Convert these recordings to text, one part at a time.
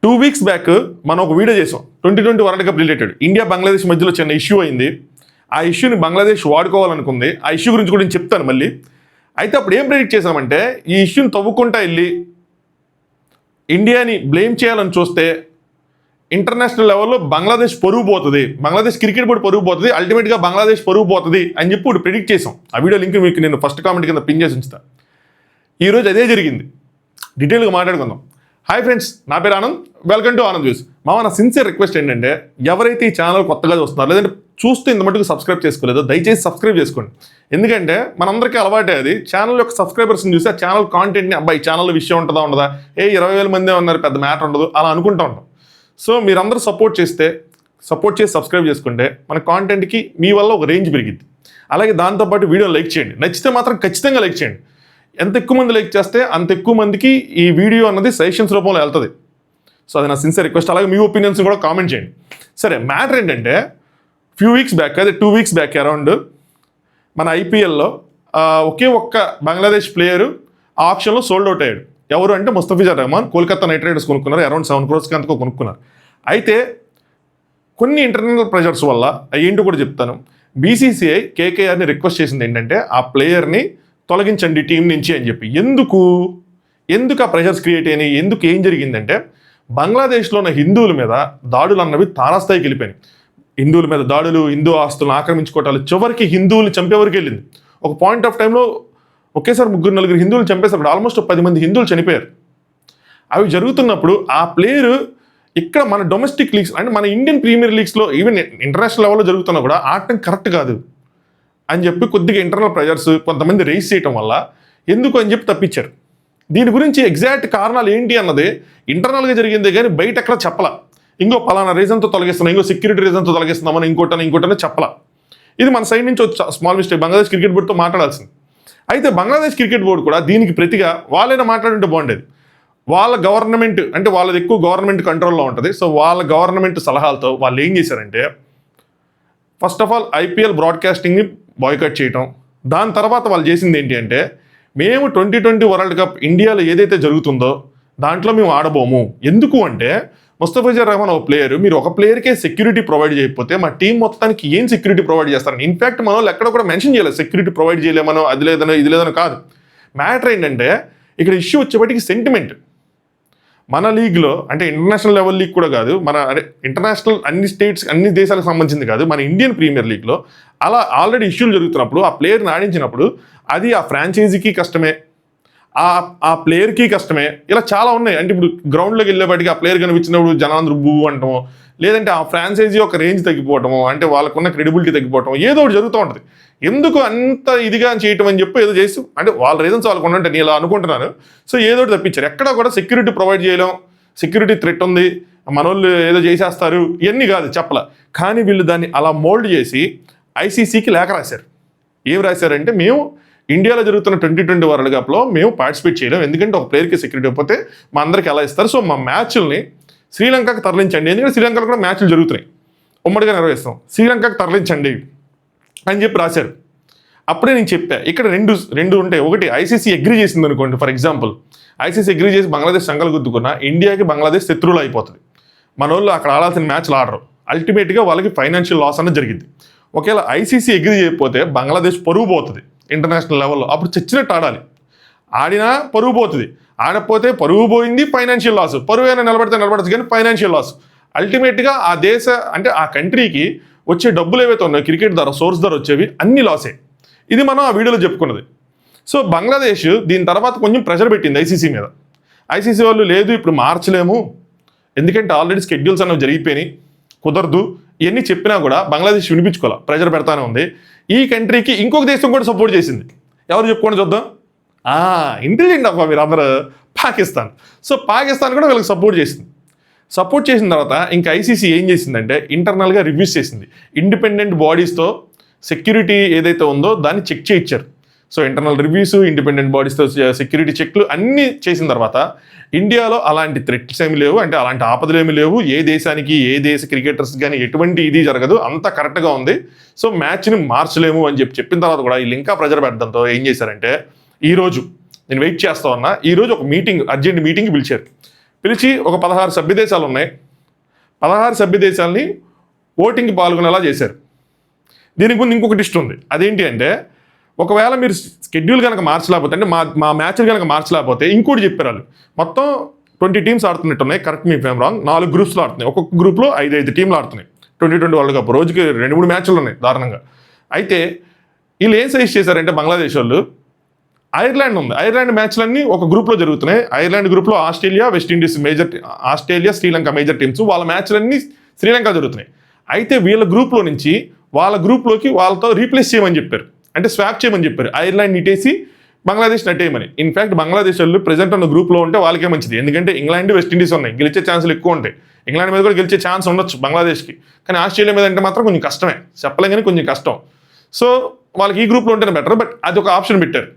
2 weeks back మనం ఒక video చేసాం 2020 world cup related. India Bangladesh మధ్యలో చిన్న ఇష్యూ అయింది. ఆ ఇష్యూని బంగ్లాదేశ్ వాడుకోవాలనుకుంది. ఆ ఇష్యూ గురించి కూడా నేను చెప్తాను మళ్ళీ. అయితే అప్పుడు ఏం ప్రెడిక్ట్ చేశామంటే, ఈ ఇష్యూని తవ్వుకుంటా వెళ్ళి ఇండియాని బ్లేమ్ చేయాలని చూస్తే ఇంటర్నేషనల్ లెవెల్లో బంగ్లాదేశ్ పరుగు పోతుంది, బంగ్లాదేశ్ క్రికెట్ బోర్డు పరుగు పోతుంది, అల్టిమేట్గా బంగ్లాదేశ్ పరుగు పోతుంది అని చెప్పి ఇప్పుడు ప్రెడిక్ట్ చేసాం. ఆ వీడియో లింక్ మీకు నేను ఫస్ట్ కామెంట్ కింద పిన్ చేసి ఉంచుతా. ఈరోజు అదే జరిగింది, డీటెయిల్గా మాట్లాడుకుందాం. హాయ్ ఫ్రెండ్స్, నా పేరు Anand, welcome to Anand views. నా సిన్సియర్ రిక్వెస్ట్ ఏంటంటే, ఎవరైతే ఈ ఛానల్ కొత్తగా చూస్తున్నారో లేదంటే చూస్తూ ఇంత మటుకు సబ్స్క్రైబ్ చేసుకోలేదో దయచేసి సబ్స్క్రైబ్ చేసుకోండి. ఎందుకంటే మనందరికీ అలవాటే అది, ఛానల్ యొక్క సబ్స్క్రైబర్స్ని చూసి ఆ ఛానల్ కాంటెంట్ని అబ్బాయి ఛానల్ విషయం ఉంటుందా ఉండదా, 20,000 మందే ఉన్నారు పెద్ద మ్యాటర్ ఉండదు అలా అనుకుంటూ ఉంటాం. సో మీరందరూ సపోర్ట్ చేసి సబ్స్క్రైబ్ చేసుకుంటే మన కాంటెంట్కి మీ వల్ల ఒక రేంజ్ పెరిగింది. అలాగే దాంతోపాటు వీడియో లైక్ చేయండి, నచ్చితే మాత్రం ఖచ్చితంగా లైక్ చేయండి. ఎంత ఎక్కువ మంది లైక్ చేస్తే అంత ఎక్కువ మందికి ఈ వీడియో అన్నది సజెషన్స్ రూపంలో వెళ్తుంది. సో అది నా సిన్సియర్ రిక్వెస్ట్. అలాగే మీ ఒపీనియన్స్ కూడా కామెంట్ చేయండి. సరే, మ్యాటర్ ఏంటంటే ఫ్యూ వీక్స్ బ్యాక్, అదే 2 వీక్స్ బ్యాక్ అరౌండ్ మన ఐపీఎల్లో ఒకే ఒక్క బంగ్లాదేశ్ ప్లేయరు ఆ ఆప్షన్లో సోల్డ్ అవుట్ అయ్యాడు. ఎవరు అంటే ముస్తఫిజుర్ రహమాన్. కోల్కతా నైట్ రైడర్స్ కొనుక్కున్నారు, అరౌండ్ 7 crores అంతకో కొనుక్కున్నారు. అయితే కొన్ని ఇంటర్నల్ ప్రెషర్స్ వల్ల ఏంటో కూడా చెప్తాను. బీసీసీఐ కేకేఆర్ని రిక్వెస్ట్ చేసింది ఏంటంటే, ఆ ప్లేయర్ని తొలగించండి టీం నుంచి అని చెప్పి. ఎందుకు ఆ ప్రెషర్స్ క్రియేట్ అయినాయి, ఎందుకు ఏం జరిగిందంటే, బంగ్లాదేశ్లో ఉన్న హిందువుల మీద దాడులు అన్నవి తారాస్థాయికి వెళ్ళిపోయినాయి. హిందువుల మీద దాడులు, హిందూ ఆస్తులను ఆక్రమించుకోవటాలు, చివరికి హిందువులు చంపేవరకు వెళ్ళింది. ఒక పాయింట్ ఆఫ్ టైంలో ఒకేసారి 3-4 హిందువులు చంపేసినప్పుడు ఆల్మోస్ట్ 10 మంది హిందువులు చనిపోయారు. అవి జరుగుతున్నప్పుడు ఆ ప్లేయరు ఇక్కడ మన డొమెస్టిక్ లీగ్స్ అంటే మన ఇండియన్ ప్రీమియర్ లీగ్స్లో ఈవెన్ ఇంటర్నేషనల్ లెవెల్లో జరుగుతున్నా కూడా ఆడటం కరెక్ట్ కాదు అని చెప్పి కొద్దిగా ఇంటర్నల్ ప్రెజర్స్ కొంతమంది రైజ్ చేయటం వల్ల ఎందుకు అని చెప్పి తప్పించారు. దీని గురించి ఎగ్జాక్ట్ కారణాలు ఏంటి అన్నది ఇంటర్నల్గా జరిగిందే కానీ బయట ఎక్కడ చెప్పలా. ఇంకో పలానా రీజన్తో తొలగిస్తున్నాం, ఇంకో సెక్యూరిటీ రీజన్తో తొలగిస్తున్నామని ఇంకోటని చెప్పలా. ఇది మన సైడ్ నుంచి స్మాల్ మిస్టేక్, బంగ్లాదేశ్ క్రికెట్ బోర్డుతో మాట్లాడాల్సింది. అయితే బంగ్లాదేశ్ క్రికెట్ బోర్డు కూడా దీనికి ప్రతిగా వాళ్ళైనా మాట్లాడుంటే బాగుండేది. వాళ్ళ గవర్నమెంట్ అంటే వాళ్ళది ఎక్కువ గవర్నమెంట్ కంట్రోల్లో ఉంటుంది. సో వాళ్ళ గవర్నమెంట్ సలహాలతో వాళ్ళు ఏం చేశారంటే, ఫస్ట్ ఆఫ్ ఆల్ ఐపీఎల్ బ్రాడ్కాస్టింగ్ని బాయ్కట్ చేయటం. దాని తర్వాత వాళ్ళు చేసింది ఏంటి అంటే, మేము 2020 వరల్డ్ కప్ ఇండియాలో ఏదైతే జరుగుతుందో దాంట్లో మేము ఆడబోము. ఎందుకు అంటే, ముస్తఫిజుర్ రహమాన్ ఒక ప్లేయర్, మీరు ఒక ప్లేయర్కే సెక్యూరిటీ ప్రొవైడ్ చేయకపోతే మా టీం మొత్తానికి ఏం సెక్యూరిటీ ప్రొవైడ్ చేస్తారని. ఇన్ఫ్యాక్ట్ మన వాళ్ళు ఎక్కడ కూడా మెన్షన్ చేయలేదు సెక్యూరిటీ ప్రొవైడ్ చేయలేమనో, అది లేదనో ఇది లేదనో కాదు. మ్యాటర్ ఏంటంటే, ఇక్కడ ఇష్యూ వచ్చేప్పటికి సెంటిమెంట్. మన లీగ్లో అంటే ఇంటర్నేషనల్ లెవెల్ లీగ్ కూడా కాదు, మన ఇంటర్నేషనల్ అన్ని స్టేట్స్ అన్ని దేశాలకు సంబంధించింది కాదు, మన ఇండియన్ ప్రీమియర్ లీగ్లో అలా ఆల్రెడీ ఇష్యూలు జరుగుతున్నప్పుడు ఆ ప్లేయర్ని ఆడించినప్పుడు అది ఆ ఫ్రాంచైజీకి కష్టమే, ఆ ప్లేయర్కి కష్టమే. ఇలా చాలా ఉన్నాయి. అంటే ఇప్పుడు గ్రౌండ్లోకి వెళ్ళేపాటికి ఆ ప్లేయర్ కనిపించినప్పుడు జనాలందరూ బూ అంటాము, లేదంటే ఆ ఫ్రాంచైజీ ఒక రేంజ్ తగ్గిపోవటము, అంటే వాళ్ళకున్న క్రెడిబిలిటీ తగ్గిపోవటం, ఏదో ఒకటి జరుగుతూ ఉంటుంది. ఎందుకు అంత ఇదిగా చేయటం అని చెప్పి ఏదో చేసి, అంటే వాళ్ళ రీజన్స్ వాళ్ళకు ఉంటే నేను ఇలా అనుకుంటున్నాను. సో ఏదో ఒకటి తప్పించారు. ఎక్కడ కూడా సెక్యూరిటీ ప్రొవైడ్ చేయలేం, సెక్యూరిటీ థ్రెట్ ఉంది, మనోళ్ళు ఏదో చేసేస్తారు, ఇవన్నీ కాదు చెప్పల. కానీ వీళ్ళు దాన్ని అలా మోల్డ్ చేసి ఐసీసీకి లేఖ రాశారు. ఏం రాశారంటే, మేము ఇండియాలో జరుగుతున్న 2020 వరల్డ్ కప్లో మేము పార్టిసిపేట్ చేయలేం, ఎందుకంటే ఒక ప్లేయర్కి సెక్యూరిటీ ఇవ్వకపోతే మా అందరికి ఎలా ఇస్తారు. సో మా మ్యాచ్ల్ని శ్రీలంకకు తరలించండి, ఎందుకంటే శ్రీలంకలో కూడా మ్యాచ్లు జరుగుతున్నాయి, ఉమ్మడిగా నిర్వహిస్తాం, శ్రీలంకకు తరలించండి అని చెప్పి రాశారు. అప్పుడే నేను చెప్పా, ఇక్కడ రెండు ఉంటాయి. ఒకటి ఐసీసీ అగ్రీ చేసింది అనుకోండి, ఫర్ ఎగ్జాంపుల్ ఐసీసీ అగ్రీ చేసి బంగ్లాదేశ్ సంఘాలు గుద్దుకున్నా ఇండియాకి బంగ్లాదేశ్ శత్రువులు అయిపోతుంది. మన వాళ్ళు అక్కడ ఆడాల్సిన మ్యాచ్లు ఆడరు, అల్టిమేట్గా వాళ్ళకి ఫైనాన్షియల్ లాస్ అన్నది జరిగింది. ఒకవేళ ఐసీసీ అగ్రీ చేయకపోతే బంగ్లాదేశ్ పరుగు పోతుంది ఇంటర్నేషనల్ లెవెల్లో, అప్పుడు చచ్చినట్టు ఆడాలి. ఆడినా పరుగు పోతుంది, ఆడకపోతే పరుగు పోయింది, ఫైనాన్షియల్ లాస్. పరువు అయినా నిలబడచ్చు కానీ ఫైనాన్షియల్ లాస్. అల్టిమేట్గా ఆ దేశ అంటే ఆ కంట్రీకి వచ్చే డబ్బులు ఏవైతే ఉన్నాయో క్రికెట్ ధర, సోర్స్ ధర వచ్చేవి అన్ని లాసే. ఇది మనం ఆ వీడియోలో చెప్పుకున్నది. సో బంగ్లాదేశ్ దీని తర్వాత కొంచెం ప్రెషర్ పెట్టింది ఐసీసీ మీద. ఐసీసీ వాళ్ళు లేదు ఇప్పుడు మార్చలేము, ఎందుకంటే ఆల్రెడీ స్కెడ్యూల్స్ అన్నవి జరిగిపోయినాయి, కుదరదు, ఇవన్నీ చెప్పినా కూడా బంగ్లాదేశ్ వినిపించుకోవాలి, ప్రెషర్ పెడతానే ఉంది. ఈ కంట్రీకి ఇంకొక దేశం కూడా సపోర్ట్ చేసింది. ఎవరు చెప్పుకోండి చూద్దాం. ఇంటెలిజెంట్ అబ్బా మీరు అందరూ, పాకిస్తాన్. సో పాకిస్తాన్ కూడా వీళ్ళకి సపోర్ట్ చేసిన తర్వాత ఇంకా ఐసీసీ ఏం చేసిందంటే ఇంటర్నల్గా రివ్యూస్ చేసింది. ఇండిపెండెంట్ బాడీస్తో సెక్యూరిటీ ఏదైతే ఉందో దాన్ని చెక్ చేయించారు. సో ఇంటర్నల్ రివ్యూస్, ఇండిపెండెంట్ బాడీస్తో సెక్యూరిటీ చెక్లు అన్నీ చేసిన తర్వాత ఇండియాలో అలాంటి థ్రెట్స్ ఏమి లేవు, అంటే అలాంటి ఆపదలు ఏమి లేవు, ఏ దేశానికి ఏ దేశ క్రికెటర్స్ కానీ ఎటువంటి ఇది జరగదు, అంతా కరెక్ట్గా ఉంది. సో మ్యాచ్ని మార్చలేము అని చెప్పిన తర్వాత కూడా వీళ్ళు ఇంకా ప్రెజర్ పెట్టడంతో ఏం చేశారంటే, ఈరోజు నేను వెయిట్ చేస్తా ఉన్నా, ఈరోజు ఒక మీటింగ్, అర్జెంట్ మీటింగ్ పిలిచి ఒక 16 సభ్య దేశాలు ఉన్నాయి, 16 సభ్య దేశాలని ఓటింగ్కి పాల్గొనేలా చేశారు. దీనికి ముందు ఇంకొక ట్విస్ట్ ఉంది. అదేంటి అంటే, ఒకవేళ మీరు షెడ్యూల్ కనుక మార్చలేకపోతే, అంటే మా మ్యాచ్లు కనుక మార్చలేకపోతే ఇంకోటి చెప్పారు వాళ్ళు. మొత్తం 20 టీమ్స్ ఆడుతున్నట్టున్నాయి, కరెక్ట్ మీ ఫేమ్ రాంగ్, 4 గ్రూప్స్లో ఆడుతున్నాయి. ఒక్కొక్క గ్రూప్లో 5 టీంలు ఆడుతున్నాయి. 2020 వరల్డ్ కప్ రోజుకి 2-3 మ్యాచ్లు ఉన్నాయి దారుణంగా. అయితే వీళ్ళు ఏం సజెస్ట్ చేశారంటే, బంగ్లాదేశ్ వాళ్ళు, ఐర్లాండ్ ఉంది, ఐర్లాండ్ మ్యాచ్లన్నీ ఒక గ్రూప్లో జరుగుతున్నాయి. ఐర్లాండ్ గ్రూప్లో Australia, West Indies major, Australia, Sri Lanka major teams, వాళ్ళ మ్యాచ్లన్నీ శ్రీలంక జరుగుతున్నాయి. అయితే వీళ్ళ గ్రూప్లో నుంచి వాళ్ళ గ్రూప్లోకి వాళ్ళతో రీప్లేస్ చేయమని చెప్పారు, అంటే స్వాప్ చేయమని చెప్పారు. ఐర్లాండ్ ఇటేసి బంగ్లాదేశ్ నట్టేయమని. ఇన్ఫాక్ట్ బంగ్లాదేశ్ వాళ్ళు ప్రెజెంట్ ఉన్న గ్రూప్లో ఉంటే వాళ్ళకే మంచిది, ఎందుకంటే ఇంగ్లాండ్, వెస్టిండీస్ ఉన్నాయి, గెలిచే ఛాన్సులు ఎక్కువ ఉంటాయి. ఇంగ్లాండ్ మీద కూడా గెలిచే ఛాన్స్ ఉండొచ్చు బంగ్లాదేశ్కి, కానీ ఆస్ట్రేలియా మీద అంటే మాత్రం కొంచెం కష్టమే, చెప్పలేం కానీ కొంచెం కష్టం. సో వాళ్ళకి ఈ గ్రూప్లో ఉంటేనే బెటర్, బట్ అది ఒక ఆప్షన్ పెట్టారు.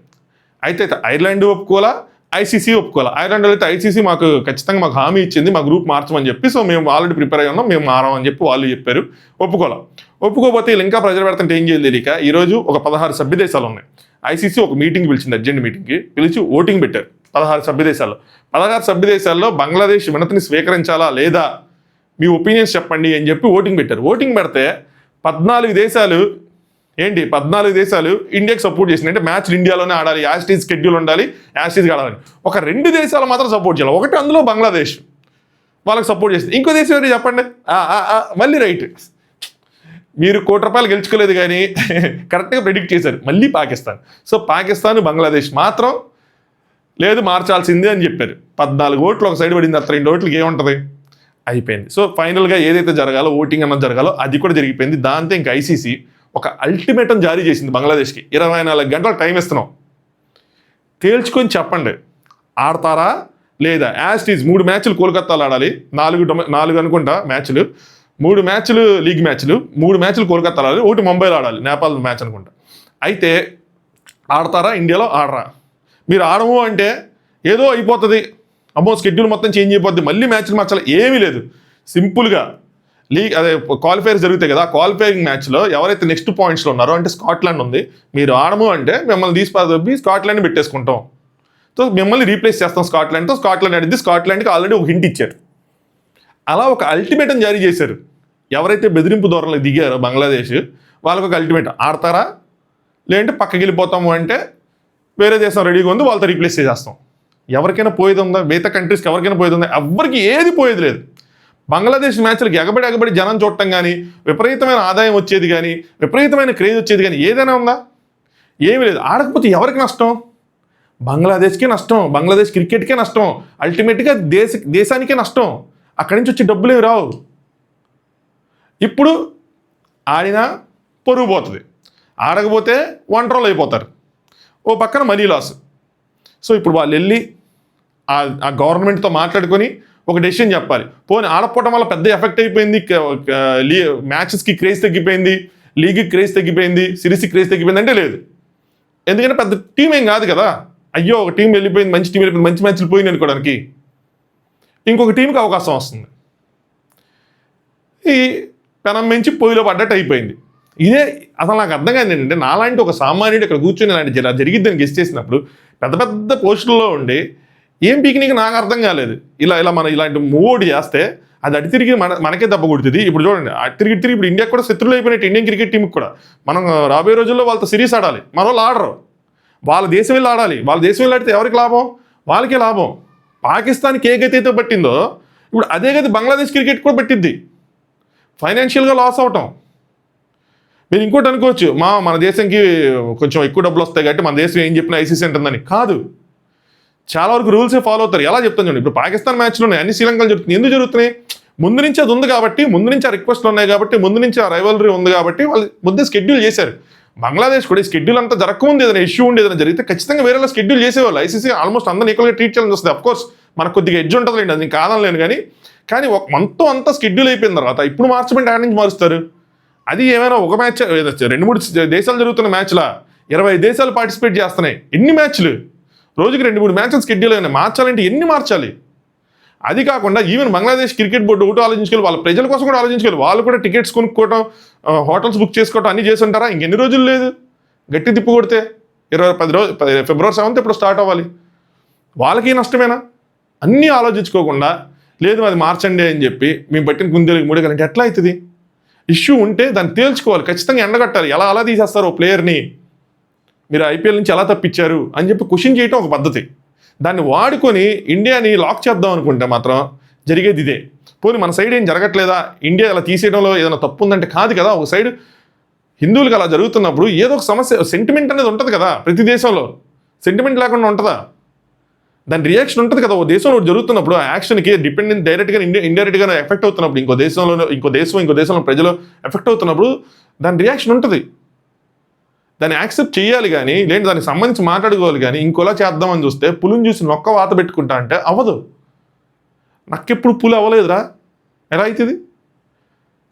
అయితే ఐర్లాండ్ ఒప్పుకోవాలా, ఐసీసీ ఒప్పుకోవాలా. ఐర్లాండ్ అయితే ఐసీసీ మాకు ఖచ్చితంగా మాకు హామీ ఇచ్చింది, మా గ్రూప్ మార్చమని చెప్పి, సో మేము ఆల్రెడీ ప్రిపేర్ అయ్యి ఉన్నాం, మేము మారామని చెప్పి వాళ్ళు చెప్పారు. ఒప్పుకోవాలా. ఒప్పుకోకపోతే వీళ్ళు ఇంకా ప్రెజర్ పెడుతుంటే ఏం చేయాలి తెలియక ఈరోజు ఒక 16 సభ్య దేశాలు ఉన్నాయి. ఐసీసీ ఒక మీటింగ్ పిలిచింది, అర్జెంట్ మీటింగ్కి పిలిచి ఓటింగ్ పెట్టారు 16 సభ్య దేశాల్లో. 16 సభ్య దేశాల్లో బంగ్లాదేశ్ వినతిని స్వీకరించాలా లేదా, మీ ఒపీనియన్స్ చెప్పండి అని చెప్పి ఓటింగ్ పెట్టారు. ఓటింగ్ పెడితే 14 దేశాలు ఏంటి, 14 దేశాలు ఇండియాకి సపోర్ట్ చేసింది. అంటే మ్యాచ్ ఇండియాలోనే ఆడాలి, యాస్టీజ్ షెడ్యూల్ ఉండాలి, యాస్టీజ్గా ఆడాలి. ఒక 2 దేశాలు మాత్రం సపోర్ట్ చేయాలి. ఒకటి అందులో బంగ్లాదేశ్ వాళ్ళకి సపోర్ట్ చేస్తుంది. ఇంకో దేశం ఏంటి చెప్పండి, మళ్ళీ రైట్. మీరు ₹1 గెలుచుకోలేదు కానీ కరెక్ట్గా ప్రెడిక్ట్ చేశారు, మళ్ళీ పాకిస్తాన్. సో పాకిస్తాన్, బంగ్లాదేశ్ మాత్రం లేదు మార్చాల్సిందే అని చెప్పారు. 14 ఓట్లు ఒక సైడ్ పడింది, 2 ఓట్లకి ఏముంటుంది, అయిపోయింది. సో ఫైనల్గా ఏదైతే జరగాలో, ఓటింగ్ అన్నది జరగాలో అది కూడా జరిగిపోయింది. దాంతో ఇంకా ఐసీసీ ఒక అల్టిమేటం జారీ చేసింది బంగ్లాదేశ్కి. 24 గంటల టైం ఇస్తున్నాం, తేల్చుకొని చెప్పండి ఆడతారా లేదా. యాస్టీజ్ 3 మ్యాచ్లు కోల్కతాలో ఆడాలి, 4 అనుకుంటా మ్యాచ్లు, 3 మ్యాచ్లు లీగ్ మ్యాచ్లు, 3 మ్యాచ్లు కోల్కతాలో ఆడాలి, 1 ముంబైలో ఆడాలి, నేపాల్ మ్యాచ్ అనుకుంటా. అయితే ఆడతారా, ఇండియాలో ఆడరా. మీరు ఆడము అంటే ఏదో అయిపోతుంది, అమ్మో షెడ్యూల్ మొత్తం చేంజ్ అయిపోద్ది, మళ్ళీ మ్యాచ్లు మార్చాలి, ఏమీ లేదు. సింపుల్గా అదే క్వాలిఫైర్స్ జరుగుతాయి కదా, క్వాలిఫైయింగ్ మ్యాచ్లో ఎవరైతే నెక్స్ట్ పాయింట్స్లో ఉన్నారో, అంటే స్కాట్లాండ్ ఉంది, మీరు ఆడము అంటే మిమ్మల్ని తీసి స్కాట్లాండ్ పెట్టేసుకుంటాం, సో మిమ్మల్ని రీప్లేస్ చేస్తాం స్కాట్లాండ్తో. స్కాట్లాండ్ ఆడింది, స్కాట్లాండ్కి ఆల్రెడీ ఒక హింట్ ఇచ్చారు. అలా ఒక అల్టిమేటం జారీ చేశారు. ఎవరైతే బెదిరింపు ధోరణిలో దిగారో బంగ్లాదేశ్, వాళ్ళకు ఒక అల్టిమేటం, ఆడతారా లేదంటే పక్కకి వెళ్ళిపోతాము అంటే వేరే దేశం రెడీగా ఉంది, వాళ్ళతో రీప్లేస్ చేసేస్తాం. ఎవరికైనా పోయేది ఉందా, మిగతా కంట్రీస్కి ఎవరికైనా పోయేది ఉందా, ఎవరికి ఏది పోయేది లేదు. బంగ్లాదేశ్ మ్యాచ్లకు ఎగబడి జనం చూడటం కానీ, విపరీతమైన ఆదాయం వచ్చేది కానీ, విపరీతమైన క్రేజ్ వచ్చేది కానీ ఏదైనా ఉందా, ఏమీ లేదు. ఆడకపోతే ఎవరికి నష్టం, బంగ్లాదేశ్కే నష్టం, బంగ్లాదేశ్ క్రికెట్కే నష్టం, అల్టిమేట్గా దేశానికే నష్టం. అక్కడి నుంచి వచ్చే డబ్బులు ఏమి రావు. ఇప్పుడు ఆడినా పరుగు పోతుంది, ఆడకపోతే ఒంటరోలు అయిపోతారు, ఓ పక్కన మనీ లాస్. సో ఇప్పుడు వాళ్ళు వెళ్ళి ఆ గవర్నమెంట్తో మాట్లాడుకొని ఒక డెసిషన్ చెప్పాలి. పోనీ ఆడకపోవడం వల్ల పెద్ద ఎఫెక్ట్ అయిపోయింది, మ్యాచెస్కి క్రేజ్ తగ్గిపోయింది, లీగ్కి క్రేజ్ తగ్గిపోయింది, సిరీస్కి క్రేజ్ తగ్గిపోయింది అంటే లేదు. ఎందుకంటే పెద్ద టీం ఏం కాదు కదా. అయ్యో ఒక టీం వెళ్ళిపోయింది, మంచి టీం వెళ్ళిపోయింది, మంచి మ్యాచ్లు పోయింది అనుకోవడానికి ఇంకొక టీంకి అవకాశం వస్తుంది. ఈ పెనం మించి పొయ్యిలో పడ్డట్టు అయిపోయింది. ఇదే అసలు నాకు అర్థం కాదు ఏంటంటే, నాలాంటి ఒక సామాన్యుడు ఇక్కడ కూర్చొని ఇలాంటి జరిగిద్దని గెస్ట్ చేసినప్పుడు పెద్ద పెద్ద పోస్టుల్లో ఉండి ఏం పీకినీకి నాకు అర్థం కాలేదు. ఇలా మనం ఇలాంటి మూవ్ చేస్తే అది అటు తిరిగి మనకే దెబ్బ కొడుతుంది. ఇప్పుడు చూడండి, అటు తిరిగి ఇప్పుడు ఇండియాకి కూడా శత్రువులు అయిపోయినట్టు ఇండియన్ క్రికెట్ టీంకి కూడా. మనం రాబోయే రోజుల్లో వాళ్ళతో సిరీస్ ఆడాలి, మన వాళ్ళు ఆడరు, వాళ్ళ దేశం వెళ్ళి ఆడాలి. వాళ్ళ దేశం వెళ్ళి ఆడితే ఎవరికి లాభం, వాళ్ళకే లాభం. పాకిస్తాన్కి ఏ గతి అయితే పట్టిందో ఇప్పుడు అదే గతి బంగ్లాదేశ్ క్రికెట్ కూడా పట్టిద్ది, ఫైనాన్షియల్గా లాస్ అవటం. మీరు ఇంకోటి అనుకోవచ్చు, మన దేశంకి కొంచెం ఎక్కువ డబ్బులు వస్తాయి కాబట్టి మన దేశం ఏం చెప్పినా ఐసీసీ అంటుందని. కాదు, చాలా వరకు రూల్సే ఫాలో అవుతారు. ఎలా చెప్తాను చూడండి, ఇప్పుడు పాకిస్తాన్ మ్యాచ్లు ఉన్నాయి, అన్ని శ్రీలంకలు జరుగుతున్నాయి. ఎందుకు జరుగుతున్నాయి, ముందు నుంచి అది ఉంది కాబట్టి, ముందు నుంచి ఆ రిక్వెస్ట్లు ఉన్నాయి కాబట్టి, ముందు నుంచి ఆ రైవలరీ ఉంది కాబట్టి వాళ్ళు ముందే షెడ్యూల్ చేశారు. బంగ్లాదేశ్ కూడా ఈ షెడ్యూల్ అంతా జరగకముందు ఏదైనా ఇష్యూ ఉండి ఏదైనా జరిగితే ఖచ్చితంగా వేరేలా షెడ్యూల్ చేసేవాళ్ళు. ఐసీసీ ఆల్మోస్ట్ అందరినీ ఈక్వల్గా ట్రీట్ చేయాలని వస్తుంది. అఫ్కోర్స్ మనకు కొద్దిగా ఎడ్జ్ ఉంటుంది, అది నేను కాదనలేను. కానీ ఒక మొత్తం అంతా షెడ్యూల్ అయిపోయిన తర్వాత ఇప్పుడు మార్చమంటే ఆడ నుంచి మారుస్తారు. అది ఏమైనా ఒక మ్యాచ్, 2-3 దేశాలు జరుగుతున్న మ్యాచ్లా 20 దేశాలు పార్టిసిపేట్ చేస్తున్నాయి. ఎన్ని మ్యాచ్లు, రోజుకి 2-3 మ్యాచ్లు షెడ్యూల్ అయినా మార్చాలంటే ఎన్ని మార్చాలి. అది కాకుండా ఈవెన్ బంగ్లాదేశ్ క్రికెట్ బోర్డు ఒకటి ఆలోచించుకోవాలి, వాళ్ళ ప్రజల కోసం కూడా ఆలోచించుకోవాలి. వాళ్ళు కూడా టికెట్స్ కొనుక్కోవటం, హోటల్స్ బుక్ చేసుకోవటం అన్నీ చేసి ఉంటారా. ఇంకెన్ని రోజులు లేదు, గట్టి తిప్పు కొడితే 10 రోజులు, ఫిబ్రవరి 7th ఇప్పుడు స్టార్ట్ అవ్వాలి. వాళ్ళకి నష్టమేనా, అన్నీ ఆలోచించుకోకుండా లేదు అది మార్చండి అని చెప్పి మేము పట్టిన కుందేలకు మూడేగాలంటే ఎట్లా అవుతుంది? ఇష్యూ ఉంటే దాన్ని తేల్చుకోవాలి, ఖచ్చితంగా ఎండగట్టాలి. అలా తీసేస్తారు ఓ ప్లేయర్ని, మీరు ఐపీఎల్ నుంచి ఎలా తప్పించారు అని చెప్పి క్వశ్చన్ చేయటం ఒక పద్ధతి. దాన్ని వాడుకొని ఇండియాని లాక్ చేద్దాం అనుకుంటే మాత్రం జరిగేది ఇదే. పోనీ మన సైడ్ ఏం జరగట్లేదా, ఇండియా అలా తీసేయడంలో ఏదైనా తప్పు ఉందంటే కాదు కదా. ఒక సైడ్ హిందువులకు అలా జరుగుతున్నప్పుడు ఏదో ఒక సమస్య, సెంటిమెంట్ అనేది ఉంటుంది కదా. ప్రతి దేశంలో సెంటిమెంట్ లేకుండా ఉంటుందా? దాని రియాక్షన్ ఉంటుంది కదా. ఓ దేశంలో జరుగుతున్నప్పుడు ఆ యాక్షన్కి డిపెండెంట్ డైరెక్ట్గా ఇండైరెక్ట్గా ఎఫెక్ట్ అవుతున్నప్పుడు, ఇంకో దేశంలో ప్రజలు ఎఫెక్ట్ అవుతున్నప్పుడు దాని రియాక్షన్ ఉంటుంది. దాన్ని యాక్సెప్ట్ చేయాలి కానీ, లేదంటే దానికి సంబంధించి మాట్లాడుకోవాలి కానీ, ఇంకోలా చేద్దామని చూస్తే పులిని చూసి నొక్క వాత పెట్టుకుంటా అంటే అవ్వదు. నాకెప్పుడు పులి అవ్వలేదురా, ఎలా అవుతుంది?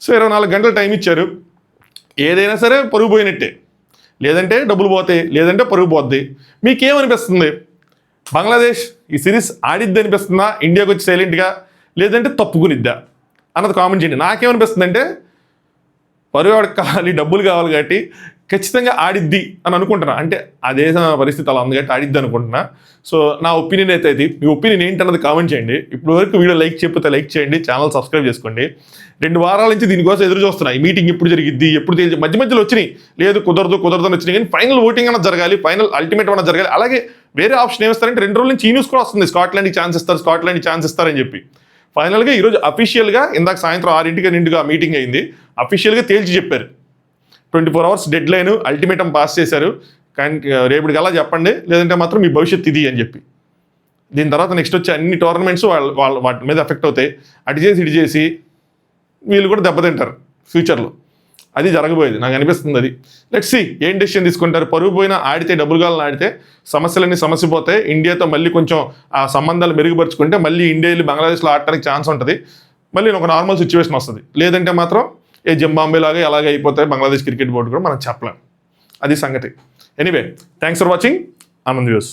సో 24 గంటలు టైం ఇచ్చారు, ఏదైనా సరే పరుగు పోయినట్టే. లేదంటే డబ్బులు పోతాయి, లేదంటే పరుగు పోద్ది. మీకేమనిపిస్తుంది? బంగ్లాదేశ్ ఈ సిరీస్ ఆడిద్ది అనిపిస్తుందా ఇండియాకి వచ్చి సైలెంట్గా, లేదంటే తప్పుకునిద్దా అన్నది కామెంట్ చేయండి. నాకేమనిపిస్తుంది అంటే పరుగు వాడికి కావాలి, డబ్బులు కావాలి కాబట్టి ఖచ్చితంగా ఆడిద్ది అని అనుకుంటున్నా. అంటే ఆ దేశ పరిస్థితి అలా ఉంది కాబట్టి ఆడిద్ది అనుకుంటున్నా. సో నా ఒపీనియన్ అయితే ఇది. మీ ఒపీనియన్ ఏంటన్నది కామెంట్ చేయండి. ఇప్పుడు వరకు వీడియో లైక్ చెప్పితే లైక్ చేయండి, ఛానల్ సబ్స్క్రైబ్ చేసుకోండి. 2 వారాల నుంచి దీనికోసం ఎదురు చూస్తున్నా. ఈ మీటింగ్ ఎప్పుడు జరిగిద్ది, ఎప్పుడు మధ్యలో వచ్చినాయి, లేదు కుదరదు అని వచ్చినాయి. కానీ ఫైనల్ ఓటింగ్ అన్నది జరగాలి, ఫైనల్ అల్టిమేట్ అన్నది జరగాలి. అలాగే వేరే ఆప్షన్ ఏమిస్తారంటే 2 రోజుల నుంచి ఈ న్యూస్ కూడా వస్తుంది, స్కాట్లాండ్కి ఛాన్స్ ఇస్తారని చెప్పి. ఫైనల్గా ఈరోజు అఫీషియల్గా ఇందాక సాయంత్రం 6:00 మీటింగ్ అయింది, అఫీషియల్గా తేల్చి చెప్పారు. 24 hours dead line, ultimatum pass చేశారు. కానీ రేపటికల్లా చెప్పండి, లేదంటే మాత్రం మీ భవిష్యత్తు ఇది అని చెప్పి. దీని తర్వాత నెక్స్ట్ వచ్చే అన్ని టోర్నమెంట్స్ వాటి మీద ఎఫెక్ట్ అవుతాయి. అటు చేసి ఇటు చేసి వీళ్ళు కూడా దెబ్బతింటారు ఫ్యూచర్లో. అది జరగబోయేది నాకు అనిపిస్తుంది. అది లెట్స్ సీ ఏం డెసిషన్ తీసుకుంటారు. పరుగు పోయినా ఆడితే, డబ్బులు కావాలని ఆడితే సమస్యలన్నీ సమస్యపోతాయి. ఇండియాతో మళ్ళీ కొంచెం ఆ సంబంధాలు మెరుగుపరుచుకుంటే మళ్ళీ ఇండియా వెళ్ళి బంగ్లాదేశ్లో ఆడటానికి ఛాన్స్ ఉంటుంది. మళ్ళీ ఒక నార్మల్ సిచ్యువేషన్ వస్తుంది. లేదంటే మాత్రం జింబాబ్వే లాగా ఎలాగే అయిపోతాయి బంగ్లాదేశ్ క్రికెట్ బోర్డు కూడా మనం చెప్పలేం. అది సంగతి. Anyway, thanks for watching Anand views.